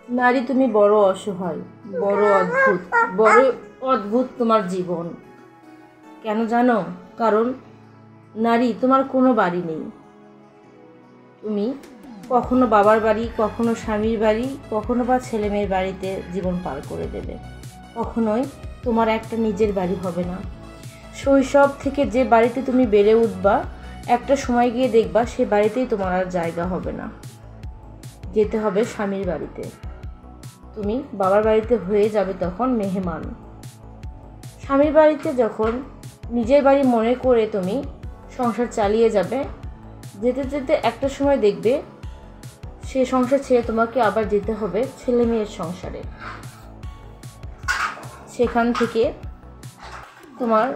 নারী তুমি বড় অসহায়, বড় অদ্ভুত, বড় অদ্ভুত তোমার জীবন। কেন জানো? কারণ নারী তোমার কোনো বাড়ি নেই। তুমি কখনো বাবার বাড়ি, কখনো স্বামীর বাড়ি, কখনো বা ছেলে মেয়ের বাড়িতে জীবন পার করে দেবে। কখনোই তোমার একটা নিজের বাড়ি হবে না। শৈশব থেকে যে বাড়িতে তুমি বেড়ে উঠবা, একটা সময় গিয়ে দেখবা সে বাড়িতেই তোমার আর জায়গা হবে না, যেতে হবে স্বামীর বাড়িতে। তুমি বাবার বাড়িতে হয়ে যাবে তখন মেহমান। স্বামীর বাড়িতে যখন নিজের বাড়ি মনে করে তুমি সংসার চালিয়ে যাবে, যেতে যেতে একটা সময় দেখবে সে সংসার ছেড়ে তোমাকে আবার যেতে হবে ছেলে মেয়ের সংসারে। সেখান থেকে তোমার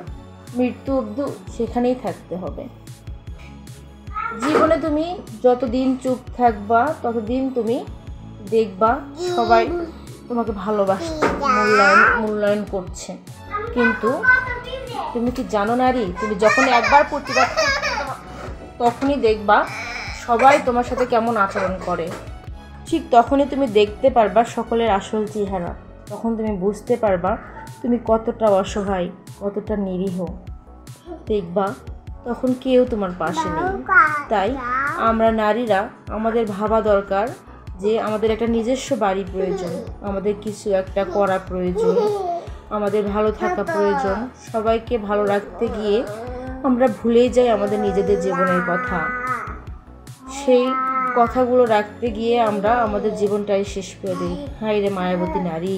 মৃত্যু অবধি সেখানেই থাকতে হবে। জীবনে তুমি যতদিন চুপ থাকবা ততদিন তুমি দেখবা সবাই তোমাকে ভালোবাসছে, মূল্যায়ন করছে। কিন্তু তুমি কি জানো নারী, তুমি যখন একবার প্রতিবাদ করবে তখনই দেখবা সবাই তোমার সাথে কেমন আচরণ করে। ঠিক তখনই তুমি দেখতে পারবা সকলের আসল চেহারা। তখন তুমি বুঝতে পারবা তুমি কতটা অসহায়, কতটা নিরীহ। দেখবা তখন কেউ তোমার পাশে নেই। তাই আমরা নারীরা আমাদের ভাবা দরকার যে আমাদের একটা নিজস্ব বাড়ি প্রয়োজন, আমাদের কিছু একটা করা প্রয়োজন, আমাদের ভালো থাকা প্রয়োজন। সবাইকে ভালো রাখতে গিয়ে আমরা ভুলেই যাই আমাদের নিজেদের জীবনের কথা। সেই কথাগুলো রাখতে গিয়ে আমরা আমাদের জীবনটাই শেষ করে দিই। হায় রে মায়াবতী নারী।